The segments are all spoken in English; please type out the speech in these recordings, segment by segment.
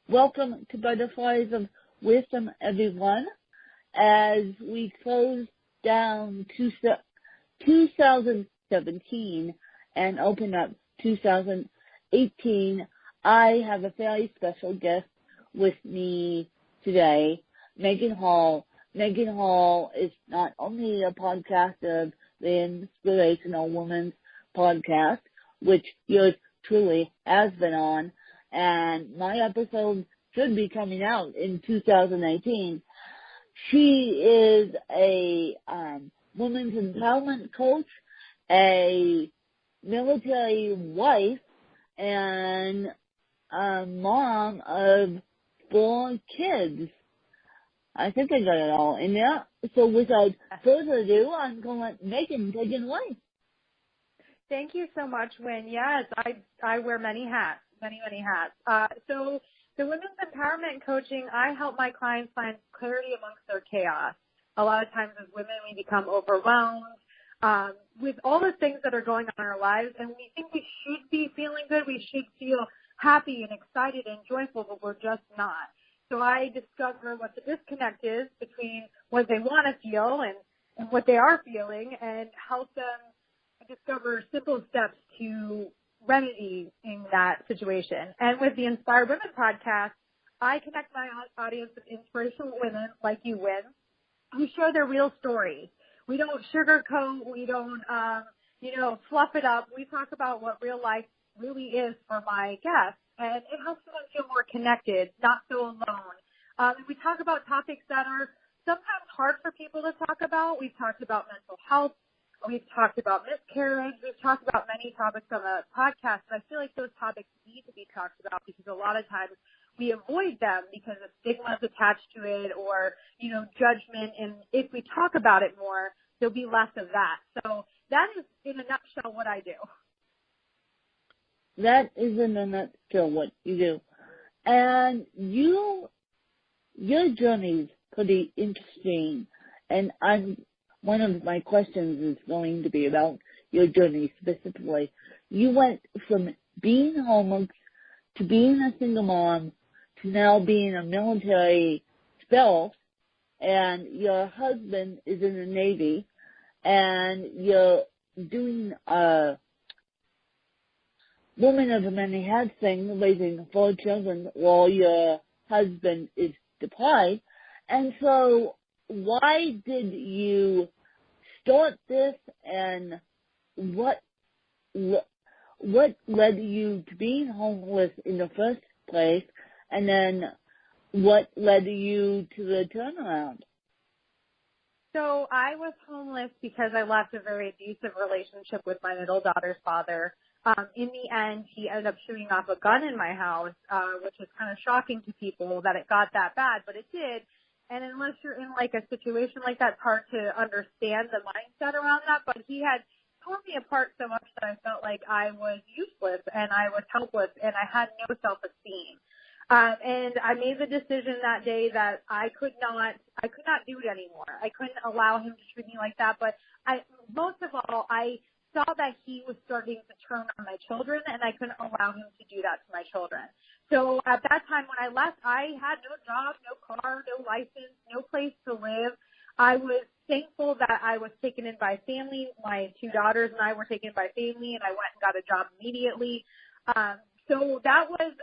Welcome to Butterflies of Wisdom, everyone. As we close down 2017 and open up 2018, I have a very special guest with me today, Megan Hall. Megan Hall is not only a podcaster of the Inspirational Women's Podcast, which yours truly has been on, and my episode should be coming out in 2018. She is a women's empowerment coach, a military wife, and a mom of 4 kids. I think I got it all in there. So without further ado, I'm going to let Megan take it away. Thank you so much, Wynn. Yes, I wear many hats. Many hats. So the women's empowerment coaching, I help my clients find clarity amongst their chaos. A lot of times as women, we become overwhelmed with all the things that are going on in our lives, and we think we should be feeling good. We should feel happy and excited and joyful, but we're just not. So I discover what the disconnect is between what they want to feel and what they are feeling, and help them discover simple steps to remedy in that situation. And with the Inspired Women podcast, I connect my audience with inspirational women like you, Wynn, who share their real stories. We don't sugarcoat. We don't, fluff it up. We talk about what real life really is for my guests, and it helps them feel more connected, not so alone. And we talk about topics that are sometimes hard for people to talk about. We've talked about mental health. We've talked about miscarriage. We've talked about many topics on the podcast, and I feel like those topics need to be talked about because a lot of times we avoid them because of stigma is attached to it or, judgment. And if we talk about it more, there'll be less of that. So that is, in a nutshell, what I do. That is in a nutshell what you do. And your journey is pretty interesting, and one of my questions is going to be about your journey specifically. You went from being homeless to being a single mom to now being a military spouse, and your husband is in the Navy, and you're doing a woman of many hats thing, raising 4 children while your husband is deployed. And so why did you start this, and what led you to being homeless in the first place, and then what led you to the turnaround? So I was homeless because I left a very abusive relationship with my middle daughter's father. In the end, he ended up shooting off a gun in my house, which is kind of shocking to people that it got that bad, but it did. And unless you're in like a situation like that, it's hard to understand the mindset around that. But he had torn me apart so much that I felt like I was useless and I was helpless and I had no self-esteem. And I made the decision that day that I could not do it anymore. I couldn't allow him to treat me like that. But most of all, I saw that he was starting to turn on my children, and I couldn't allow him to do that to my children. So at that time when I left, I had no job, no car, no license, no place to live. I was thankful that I was taken in by family. My 2 daughters and I were taken by family, and I went and got a job immediately. So that was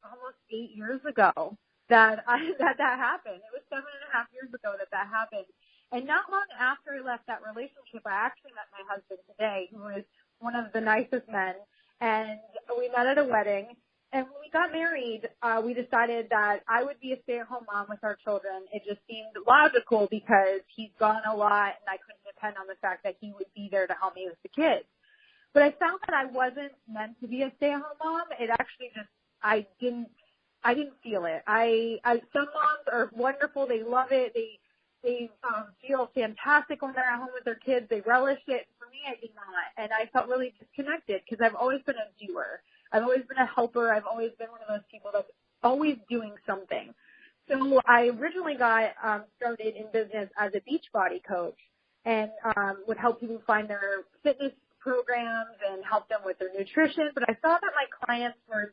almost 8 years ago that happened. It was 7.5 years ago that happened. And not long after I left that relationship, I actually met my husband today, who is one of the nicest men. And we met at a wedding. And when we got married, we decided that I would be a stay-at-home mom with our children. It just seemed logical because he's gone a lot, and I couldn't depend on the fact that he would be there to help me with the kids. But I found that I wasn't meant to be a stay-at-home mom. It actually just, I didn't feel it. Some moms are wonderful. They love it. They feel fantastic when they're at home with their kids. They relish it. For me, I did not. And I felt really disconnected because I've always been a doer. I've always been a helper. I've always been one of those people that's always doing something. So I originally got started in business as a Beachbody coach and would help people find their fitness programs and help them with their nutrition. But I saw that my clients were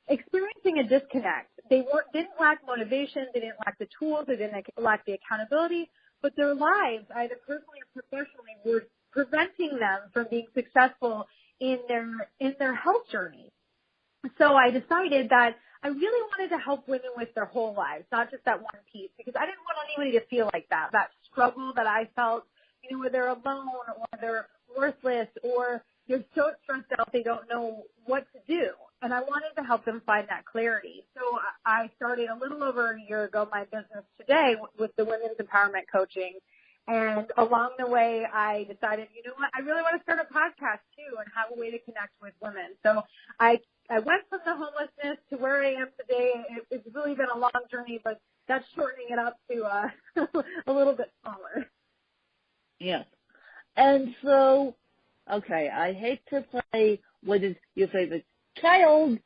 experiencing a disconnect. didn't lack motivation, they didn't lack the tools, they didn't lack the accountability, but their lives, either personally or professionally, were preventing them from being successful in their health journey. So I decided that I really wanted to help women with their whole lives, not just that one piece, because I didn't want anybody to feel like that struggle that I felt, where they're alone or they're worthless or they're so stressed out they don't know what to do. And I wanted to help them find that clarity. So I started a little over a year ago my business today with the women's empowerment coaching. And along the way, I decided, I really want to start a podcast too and have a way to connect with women. So I went from the homelessness to where I am today. It's really been a long journey, but that's shortening it up to a little bit smaller. Yes. And so, okay, I hate to play what is your favorite child,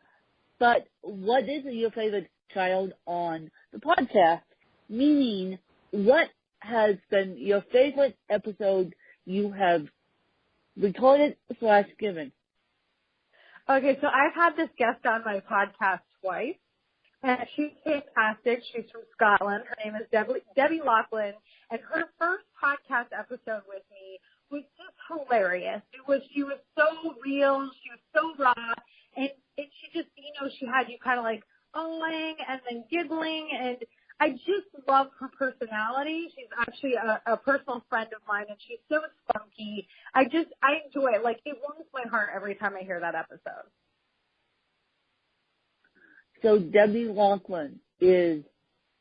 but what is your favorite child on the podcast? Meaning, what has been your favorite episode you have recorded / given? Okay, so I've had this guest on my podcast twice, and she's fantastic. She's from Scotland. Her name is Debbie Laughlin, and her first podcast episode with me was just hilarious. She was so real, she was so raw, and she just, she had you kind of like owing and then giggling, and I just love her personality. She's actually a personal friend of mine, and she's so spunky. I enjoy it. Like, it warms my heart every time I hear that episode. So Debbie Laughlin is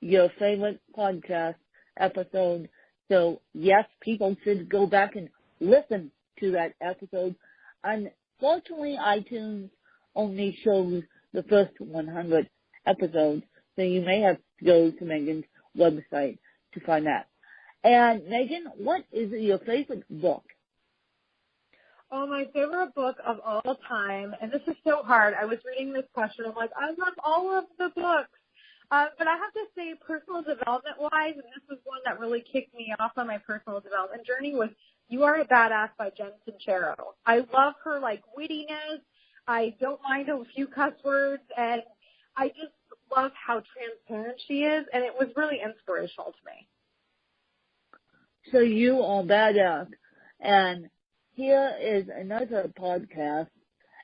your favorite podcast episode. So yes, people should go back and listen to that episode. Unfortunately, iTunes only shows the first 100 episodes, so you may have to go to Megan's website to find that. And Megan, what is your favorite book? Oh, my favorite book of all time, and this is so hard. I was reading this question. I'm like, I love all of the books. But I have to say, personal development-wise, and this was one that really kicked me off on my personal development journey, was You Are a Badass by Jen Sincero. I love her, wittiness. I don't mind a few cuss words, and I just love how transparent she is, and it was really inspirational to me. So You Are Badass, and here is another podcast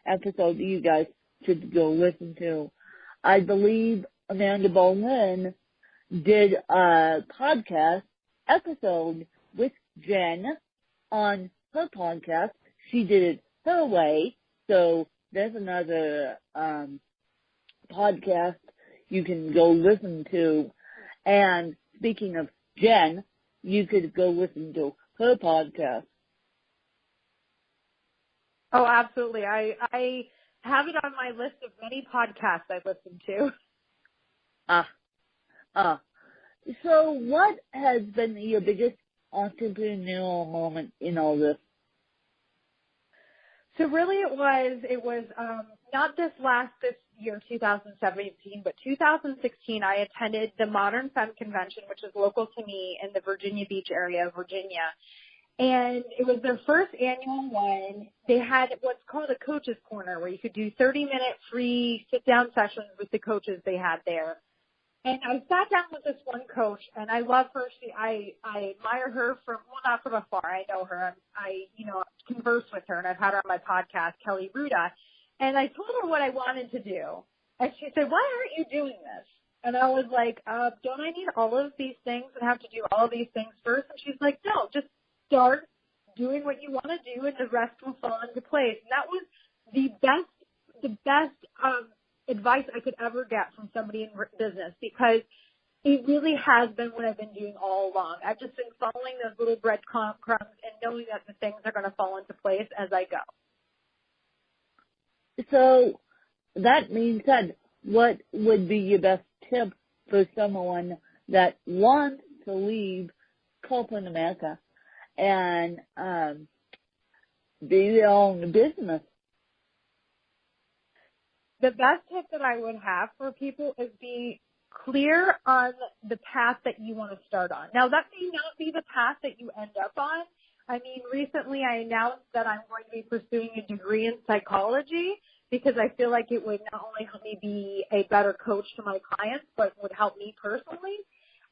episode that you guys should go listen to. I believe Amanda Boleyn did a podcast episode with Jen on her podcast. She did it her way, so there's another podcast you can go listen to. And speaking of Jen, you could go listen to her podcast. Oh, absolutely. I have it on my list of many podcasts I listen to. So what has been your biggest entrepreneurial moment in all this? So really it was not this year, 2017, but 2016, I attended the Modern Femme Convention, which is local to me in the Virginia Beach area of Virginia. And it was their first annual one. They had what's called a coach's corner, where you could do 30-minute free sit-down sessions with the coaches they had there. And I sat down with this one coach, and I love her. I admire her not from afar. I know her. I converse with her, and I've had her on my podcast, Kelly Ruda. And I told her what I wanted to do. And she said, "Why aren't you doing this?" And I was like, don't I need all of these things and have to do all of these things first? And she's like, no, just start doing what you want to do, and the rest will fall into place. And that was the best advice I could ever get from somebody in business, because it really has been what I've been doing all along. I've just been following those little breadcrumbs and knowing that the things are going to fall into place as I go. So that being said, what would be your best tip for someone that wants to leave corporate America and be their own business? The best tip that I would have for people is be clear on the path that you want to start on. Now, that may not be the path that you end up on. I mean, recently I announced that I'm going to be pursuing a degree in psychology. because I feel like it would not only help me be a better coach to my clients, but would help me personally.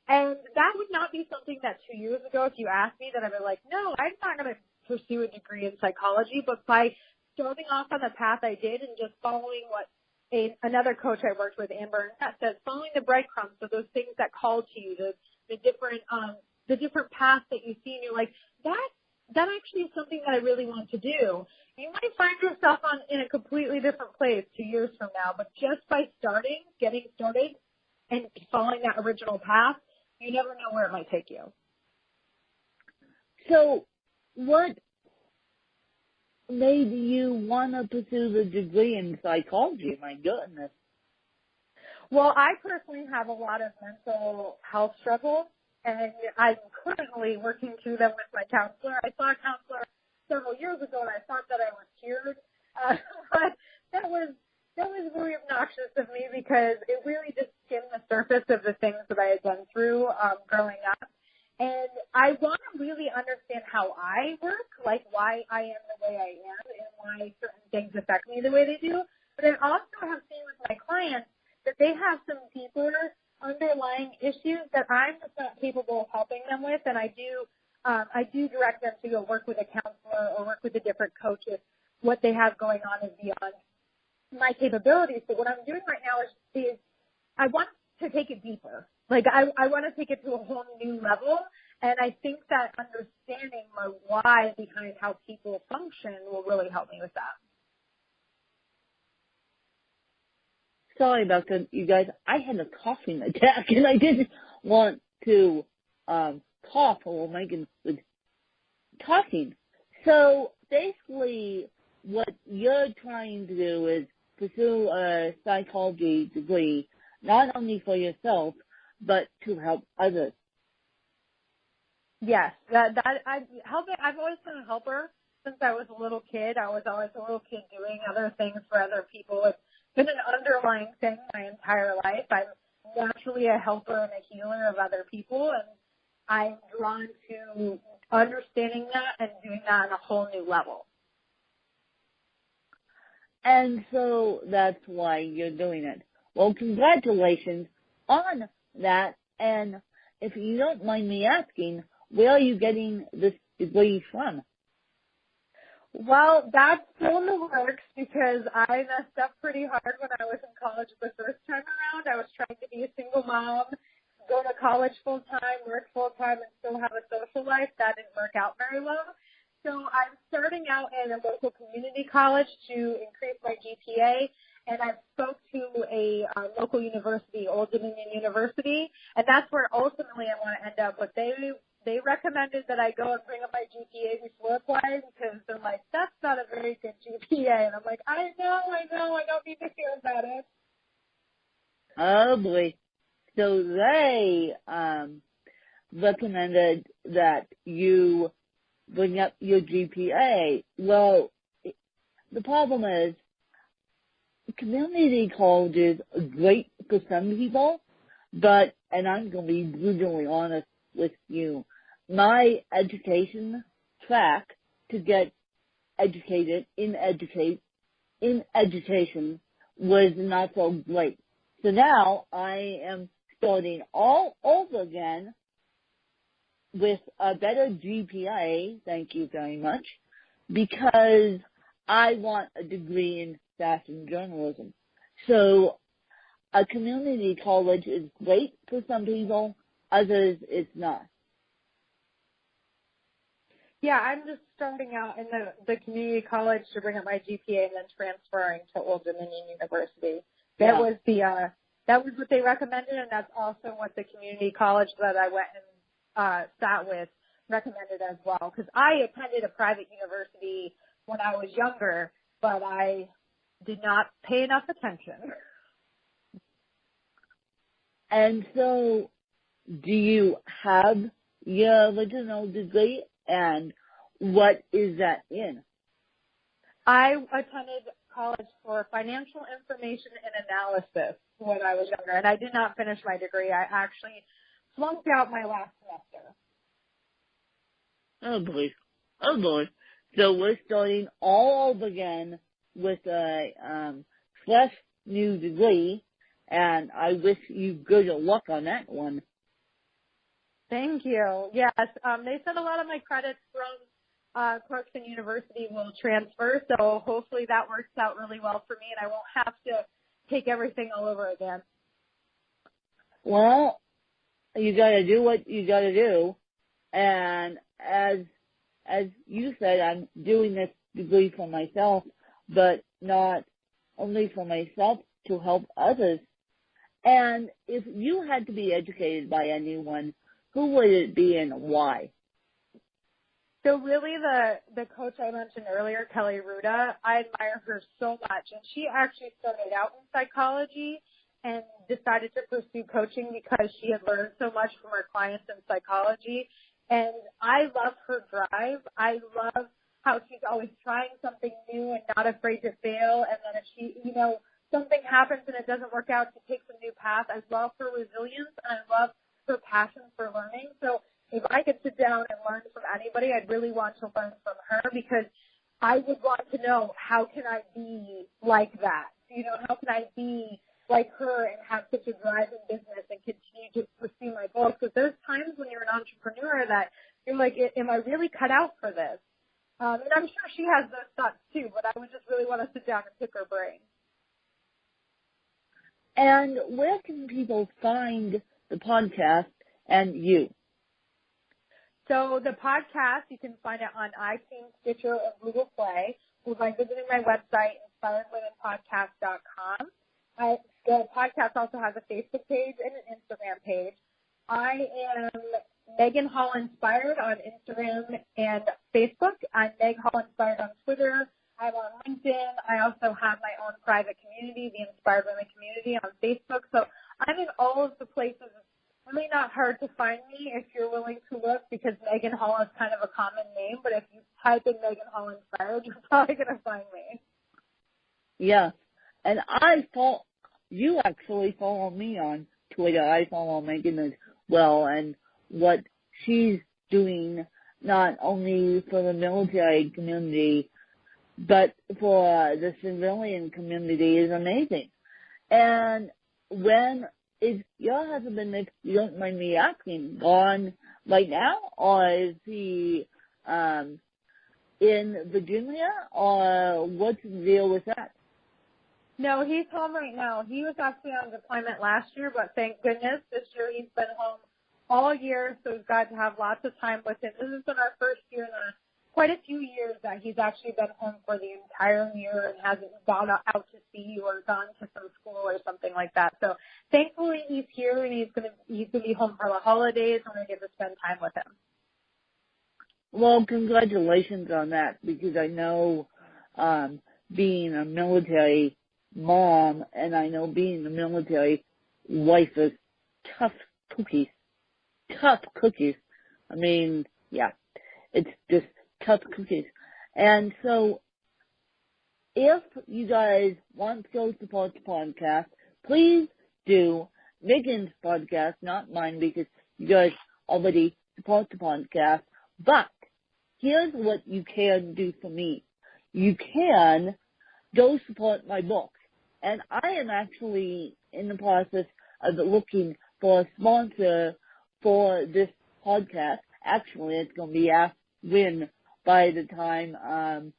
And that would not be something that 2 years ago, if you asked me, that I'd be like, no, I'm not going to pursue a degree in psychology. But by starting off on the path I did and just following what another coach I worked with, Amber, says, following the breadcrumbs, so those things that call to you, the different paths that you see, and you're like, that actually is something that I really want to do. You might find yourself in a completely different place 2 years from now, but just by getting started, and following that original path, you never know where it might take you. So, what made you want to pursue the degree in psychology? My goodness. Well, I personally have a lot of mental health struggles, and I'm currently working through them with my counselor. I saw a counselor several years ago, and I thought that I was cured, but that was really obnoxious of me because it really just skimmed the surface of the things that I had been through growing up. And I want to really understand how I work, like why I am the way I am and why certain things affect me the way they do. But I also have seen with my clients that they have some deeper underlying issues that I'm just not capable of helping them with. And I do direct them to go work with a counselor or work with the different coaches. What they have going on is beyond my capabilities. So what I'm doing right now is I want to take it deeper. Like I want to take it to a whole new level. And I think that understanding my why behind how people function will really help me with that. Sorry about that, you guys. I had a coughing attack, and I didn't want to cough while Megan was talking. So basically, what you're trying to do is pursue a psychology degree, not only for yourself, but to help others. Yes, I've always been a helper since I was a little kid. I was always a little kid doing other things for other people. It's been an underlying thing my entire life. I'm naturally a helper and a healer of other people, and I'm drawn to understanding that and doing that on a whole new level. And so that's why you're doing it. Well, congratulations on that. And if you don't mind me asking, where are you getting this degree from? Well, that's still in the works because I messed up pretty hard when I was in college the first time around. I was trying to be a single mom, go to college full-time, work full-time, and still have a social life. That didn't work out very well. So I'm starting out in a local community college to increase my GPA, and I spoke to a local university, Old Dominion University, and that's where ultimately I want to end up. But they recommended that I go and bring up my GPA before applying because they're like, that's not a very good GPA. And I'm like, I know, I don't need to hear about it. Oh boy. So they recommended that you bring up your GPA. Well, the problem is community colleges are great for some people, but, and I'm going to be brutally honest with you, my education track to get educated in education was not so great. So now I am starting all over again with a better GPA, thank you very much, because I want a degree in fashion journalism. So a community college is great for some people, others it's not. Yeah, I'm just starting out in the community college to bring up my GPA and then transferring to Old Dominion University. That was that was what they recommended, and that's also what the community college that I went and sat with recommended as well. Because I attended a private university when I was younger, but I did not pay enough attention. And so, do you have your original degree, and what is that in? I attended college for financial information and analysis when I was younger, and I did not finish my degree. I actually flunked out my last semester. Oh boy. Oh boy. So we're starting all over again with a fresh new degree, and I wish you good luck on that one. Thank you. Yes, they said a lot of my credits from Clarkson University will transfer, so hopefully that works out really well for me, and I won't have to take everything all over again. Well, you gotta do what you gotta do, and as you said, I'm doing this degree for myself, but not only for myself, to help others. And if you had to be educated by anyone, who would it be and why? So really the coach I mentioned earlier, Kelly Ruda, I admire her so much. And she actually started out in psychology and decided to pursue coaching because she had learned so much from her clients in psychology. And I love her drive. I love how she's always trying something new and not afraid to fail. And then if she, something happens and it doesn't work out, she takes a new path. I love her resilience and I love her passion for learning. So if I could sit down and learn from anybody, I'd really want to learn from her because I would want to know, how can I be like that? How can I be like her and have such a drive in business and continue to pursue my goals? Because there's times when you're an entrepreneur that you're like, am I really cut out for this? And I'm sure she has those thoughts too, but I would just really want to sit down and pick her brain. And where can people find the podcast and you? So the podcast, you can find it on iTunes, Stitcher, and Google Play, or by visiting my website, inspiredwomenpodcast.com. The podcast also has a Facebook page and an Instagram page. I am Megan Hall Inspired on Instagram and Facebook. I'm Meg Hall Inspired on Twitter. I'm on LinkedIn. I also have my own private community, the Inspired Women Community, on Facebook. So I'm in all of the places. It's really not hard to find me if you're willing to look, because Megan Hall is kind of a common name. But if you type in Megan Hall Inspired, you're probably going to find me. Yeah. And you actually follow me on Twitter. I follow Megan as well, and what she's doing not only for the military community, but for the civilian community is amazing. And when is your husband, if you don't mind me asking, gone right now, or is he in Virginia, or what's the deal with that? No, he's home right now. He was actually on deployment last year, but thank goodness this year he's been home all year, so we've got to have lots of time with him. This has been our first year in quite a few years that he's actually been home for the entire year and hasn't gone out to sea or gone to some school or something like that. So thankfully he's here and he's gonna be home for the holidays and I get to spend time with him. Well, congratulations on that, because I know being a military mom and I know being a military wife is tough cookies. Tough cookies. I mean, yeah, it's just tough cookies. And so if you guys want to go support the podcast, please do Megan's podcast, not mine, because you guys already support the podcast. But here's what you can do for me. You can go support my book. And I am actually in the process of looking for a sponsor for this podcast. Actually, it's going to be Aspen by the time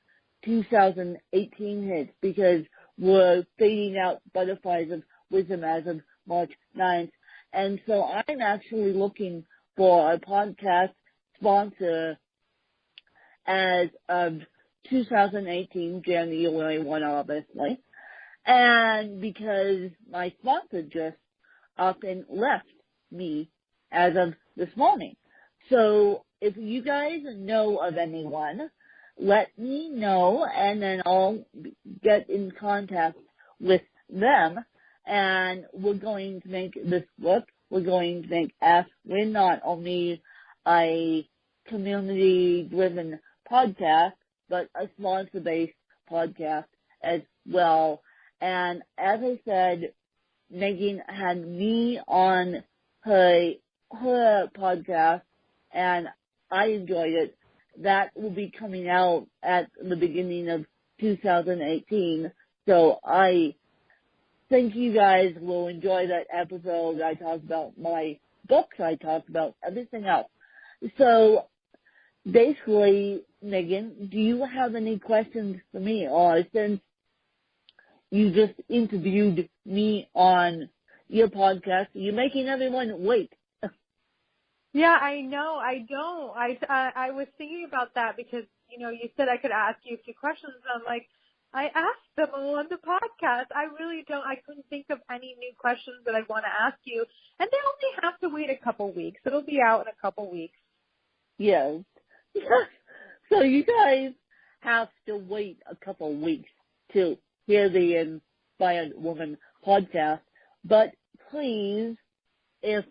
2018 hits, because we're fading out Butterflies of Wisdom as of March 9th. And so I'm actually looking for a podcast sponsor as of 2018, January 1, obviously. And because my sponsor just up and left me as of this morning. So if you guys know of anyone, let me know, and then I'll get in contact with them, and we're going to make this work. We're going to make Aspen not only a community-driven podcast, but a sponsor-based podcast as well. And as I said, Megan had me on her podcast, and I enjoyed it. That will be coming out at the beginning of 2018. So I think you guys will enjoy that episode. I talk about my books. I talk about everything else. So basically, Megan, do you have any questions for me? Or since you just interviewed me on your podcast, you're making everyone wait. Yeah, I know. I don't. I was thinking about that because, you said I could ask you a few questions. I'm like, I asked them all on the podcast. I couldn't think of any new questions that I want to ask you. And they only have to wait a couple weeks. It'll be out in a couple weeks. Yes. So you guys have to wait a couple weeks to hear the Inspired Woman podcast. But please, if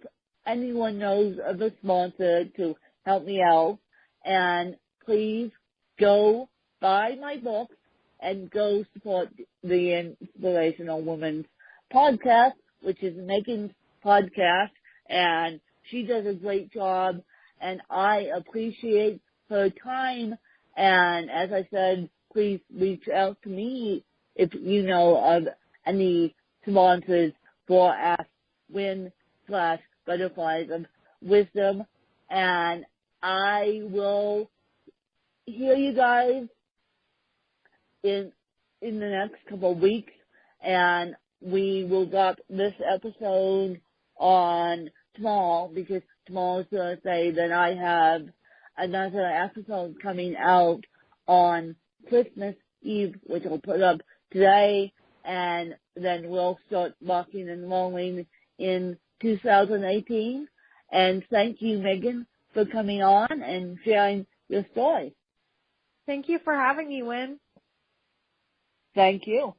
anyone knows of a sponsor to help me out, and please go buy my books and go support the Inspirational Woman's podcast, which is Megan's podcast, and she does a great job, and I appreciate her time. And as I said, please reach out to me if you know of any sponsors for Ask/Butterflies of Wisdom, and I will hear you guys in the next couple of weeks, and we will drop this episode on tomorrow because tomorrow's Thursday. Then I have another episode coming out on Christmas Eve, which I'll put up today, and then we'll start rocking and rolling in 2018. And thank you, Megan, for coming on and sharing your story. Thank you for having me, Wynn. Thank you.